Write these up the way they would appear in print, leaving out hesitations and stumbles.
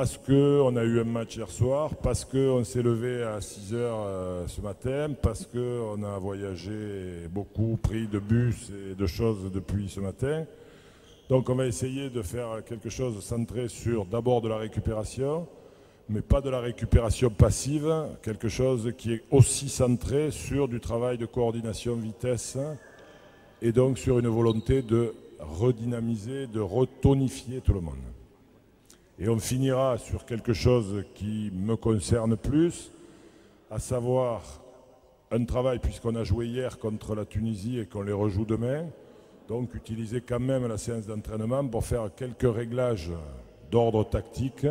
parce qu'on a eu un match hier soir, parce qu'on s'est levé à 6 heures ce matin, parce qu'on a voyagé beaucoup, pris de bus et de choses depuis ce matin. Donc on va essayer de faire quelque chose centré sur d'abord de la récupération, mais pas de la récupération passive, quelque chose qui est aussi centré sur du travail de coordination vitesse et donc sur une volonté de redynamiser, de retonifier tout le monde. Et on finira sur quelque chose qui me concerne plus, à savoir un travail, puisqu'on a joué hier contre la Tunisie et qu'on les rejoue demain, donc utiliser quand même la séance d'entraînement pour faire quelques réglages d'ordre tactique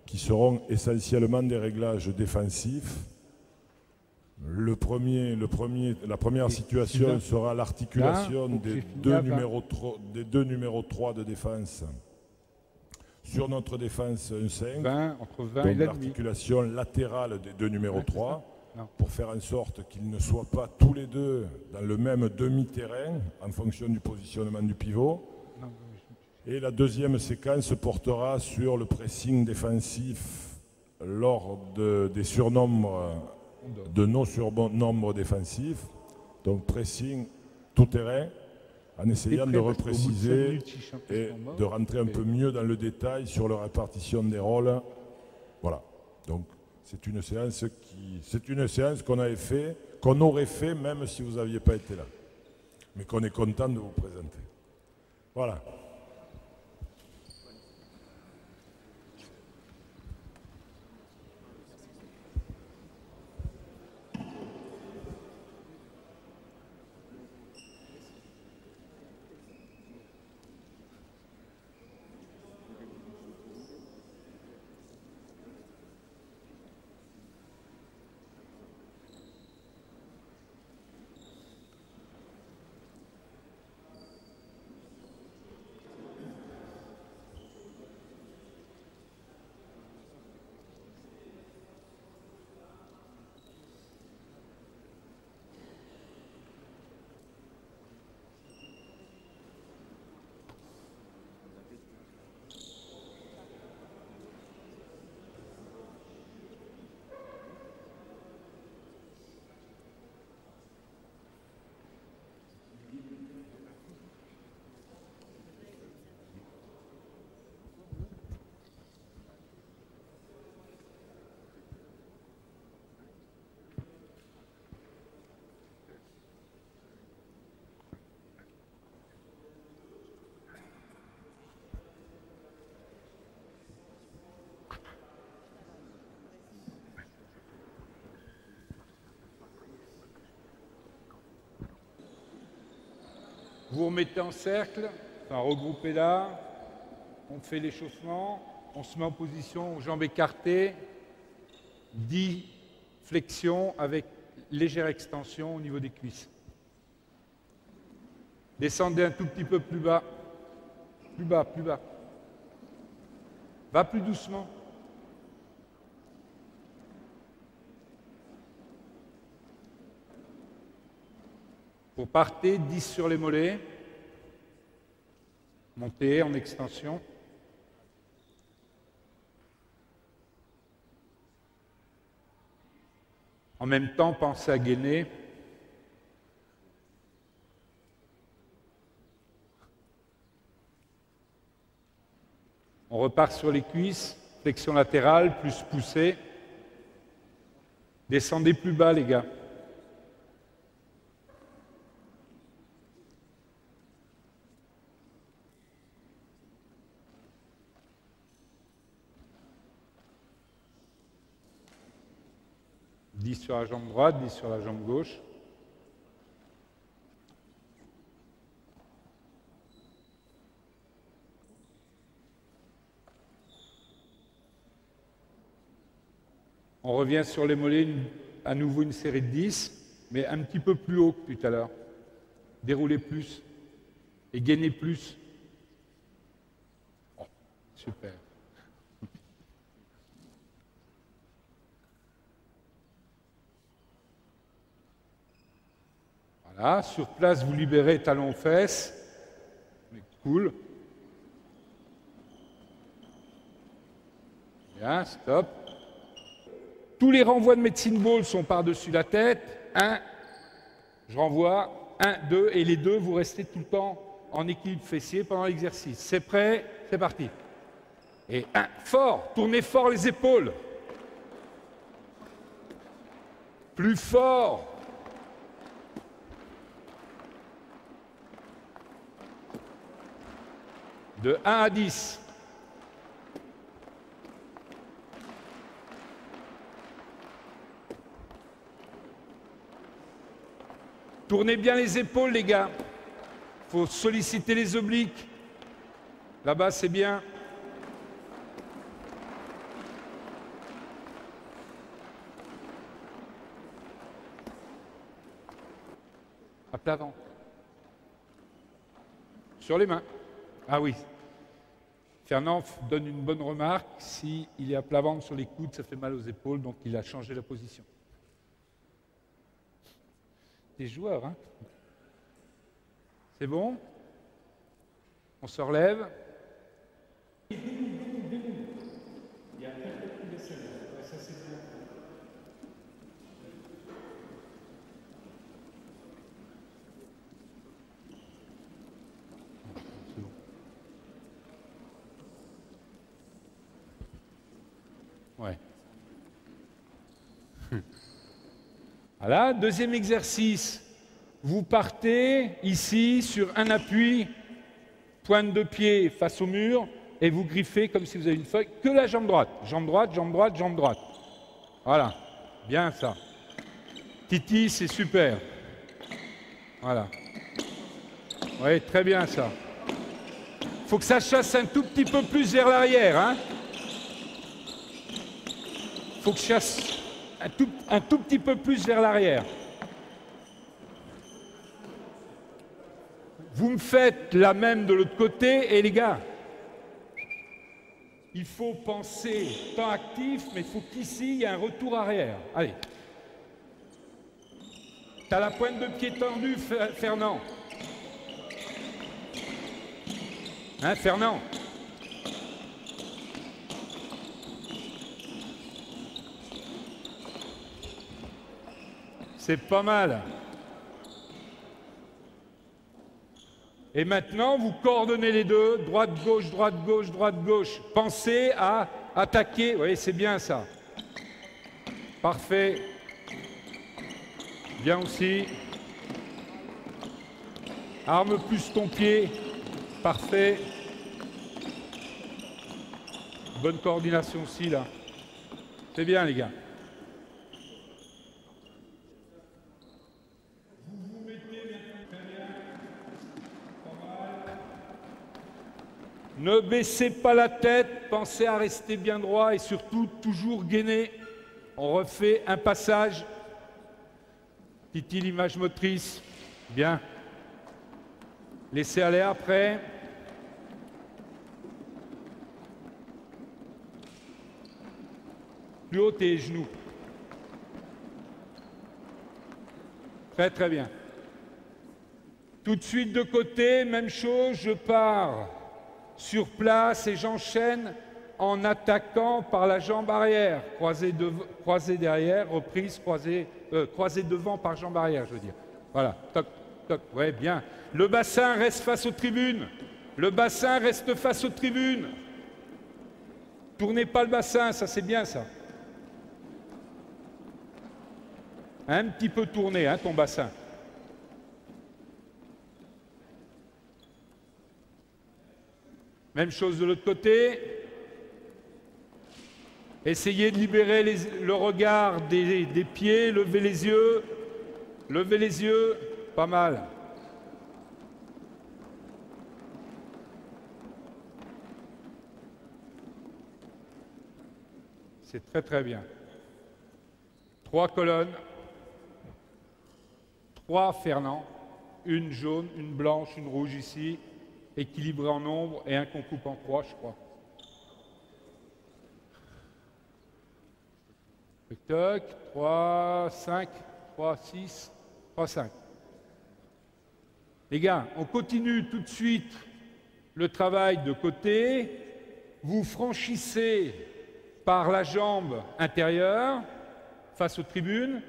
qui seront essentiellement des réglages défensifs. La première situation sera l'articulation des deux numéros 3 de défense sur notre défense 1-5, entre 20 donc et l'articulation latérale des deux numéros 3, pour faire en sorte qu'ils ne soient pas tous les deux dans le même demi-terrain en fonction du positionnement du pivot. Et la deuxième séquence portera sur le pressing défensif lors des surnombres de nos surnombres défensifs, donc pressing tout terrain, en essayant de repréciser et de rentrer un peu mieux dans le détail sur la répartition des rôles. Voilà. Donc c'est une séance qu'on avait fait, qu'on aurait fait même si vous n'aviez pas été là, mais qu'on est content de vous présenter. Voilà. Vous remettez en cercle, enfin regroupez là, on fait l'échauffement, on se met en position, jambes écartées, 10 flexions avec légère extension au niveau des cuisses. Descendez un tout petit peu plus bas, plus bas, plus bas. Va plus doucement. Pour partir, 10 sur les mollets. Montez en extension. En même temps, pensez à gainer. On repart sur les cuisses, flexion latérale, plus poussée. Descendez plus bas, les gars. Sur la jambe droite, 10 sur la jambe gauche. On revient sur les mollets, à nouveau une série de 10, mais un petit peu plus haut que tout à l'heure. Déroulez plus et gainez plus. Oh, super. Voilà, sur place, vous libérez talons aux fesses. Cool. Bien, stop. Tous les renvois de médecine ball sont par-dessus la tête. 1, je renvoie. 1, 2, et les 2, vous restez tout le temps en équilibre fessier pendant l'exercice. C'est prêt? C'est parti. Et 1, fort. Tournez fort les épaules. Plus fort. De 1 à 10. Tournez bien les épaules, les gars. Il faut solliciter les obliques. Là-bas, c'est bien. À plat ventre. Sur les mains. Ah oui. Fernand donne une bonne remarque. S'il est à plat ventre sur les coudes, ça fait mal aux épaules, donc il a changé la position. Des joueurs, hein? C'est bon? On se relève. Ouais. Voilà, deuxième exercice. Vous partez ici sur un appui, pointe de pied face au mur, et vous griffez comme si vous avez une feuille, que la jambe droite. Jambe droite, jambe droite, jambe droite. Voilà, bien ça. Titi, c'est super. Voilà. Oui, très bien ça. Il faut que ça chasse un tout petit peu plus vers l'arrière, hein. Il faut que je chasse un tout petit peu plus vers l'arrière. Vous me faites la même de l'autre côté, et les gars, il faut penser temps actif, mais il faut qu'ici, il y ait un retour arrière. Allez. Tu as la pointe de pied tendue, Fernand. Hein, Fernand? C'est pas mal. Et maintenant, vous coordonnez les deux, droite-gauche, droite-gauche, droite-gauche. Pensez à attaquer. Oui, c'est bien ça. Parfait. Bien aussi. Arme plus ton pied. Parfait. Bonne coordination aussi, là. C'est bien, les gars. Ne baissez pas la tête, pensez à rester bien droit et surtout toujours gainer. On refait un passage. Titi, l'image motrice. Bien. Laissez aller après. Plus haut tes genoux. Très très bien. Tout de suite de côté, même chose, je pars sur place et j'enchaîne en attaquant par la jambe arrière, croisé derrière, reprise, croisé devant par jambe arrière, je veux dire. Voilà, toc, toc, ouais, bien. Le bassin reste face aux tribunes. Le bassin reste face aux tribunes. Tournez pas le bassin, ça c'est bien ça. Un petit peu tourné, hein, ton bassin. Même chose de l'autre côté. Essayez de libérer le regard des pieds, levez les yeux. Levez les yeux, pas mal. C'est très très bien. 3 colonnes. 3 Fernand. Une jaune, une blanche, une rouge ici. Équilibré en nombre et un qu'on coupe en 3, je crois. Toc, 3, 5, 3, 6, 3, 5. Les gars, on continue tout de suite le travail de côté. Vous franchissez par la jambe intérieure face aux tribunes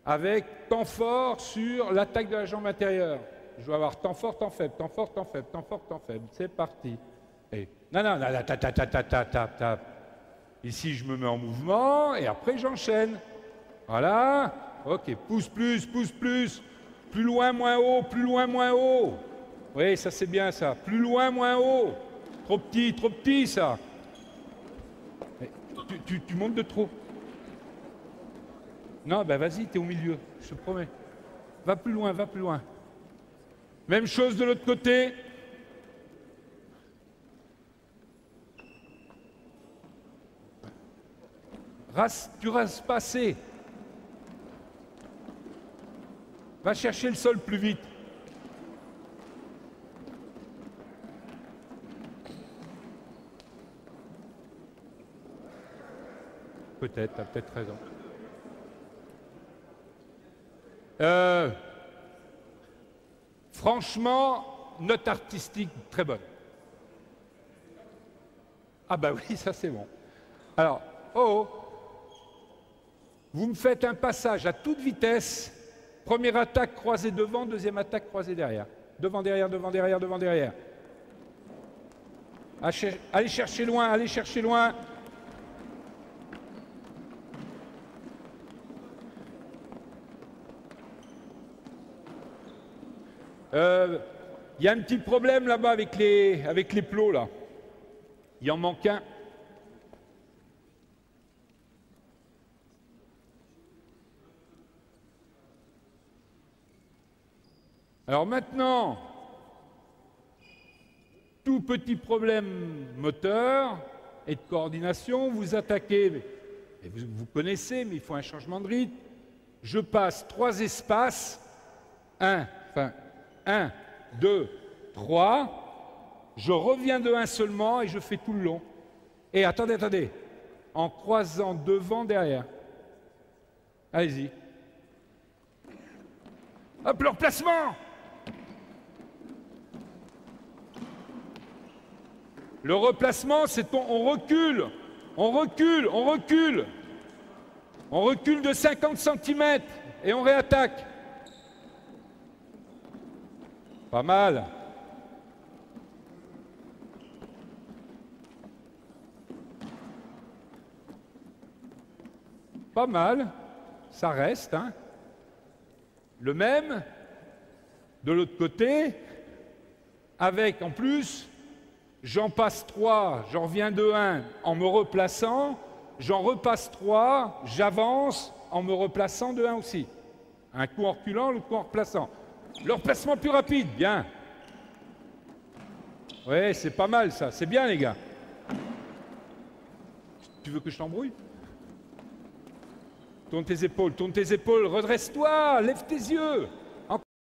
avec temps fort sur l'attaque de la jambe intérieure. Je vais avoir temps fort, temps faible, temps fort, temps faible, temps fort, temps faible. C'est parti. Et non, non, non, tap, tap, tap, tap, tap, tap, tap. Ici, je me mets en mouvement et après, j'enchaîne. Voilà. Ok, pousse plus, pousse plus. Plus loin, moins haut, plus loin, moins haut. Oui, ça c'est bien ça. Plus loin, moins haut. Trop petit ça. Tu montes de trop. Non, ben vas-y, t'es au milieu, je te promets. Va plus loin, va plus loin. Même chose de l'autre côté. Tu rases pas assez. Va chercher le sol plus vite. Peut-être, t'as peut-être raison. Franchement, note artistique très bonne. Ah bah oui, ça c'est bon. Alors, vous me faites un passage à toute vitesse. Première attaque croisée devant, deuxième attaque croisée derrière. Devant, derrière, devant, derrière, devant, derrière. Allez chercher loin, allez chercher loin. Il y a un petit problème là-bas avec les plots, là. Il en manque un. Alors maintenant, tout petit problème moteur et de coordination, vous attaquez, et vous connaissez, mais il faut un changement de rythme. Je passe 3 espaces, 1, 2, 3, je reviens de 1 seulement et je fais tout le long. Et attendez, en croisant devant, derrière. Allez-y. Hop, le replacement! Le replacement, c'est on recule, on recule, on recule. On recule de 50 cm et on réattaque. Pas mal. Pas mal. Ça reste, hein. Le même, de l'autre côté, avec en plus, j'en passe 3, j'en reviens de 1 en me replaçant, j'en repasse 3, j'avance en me replaçant de 1 aussi. Un coup en reculant, l'autre coup en replaçant. Le replacement plus rapide, bien. Ouais, c'est pas mal ça, c'est bien les gars. Tu veux que je t'embrouille? Tourne tes épaules, redresse-toi, lève tes yeux.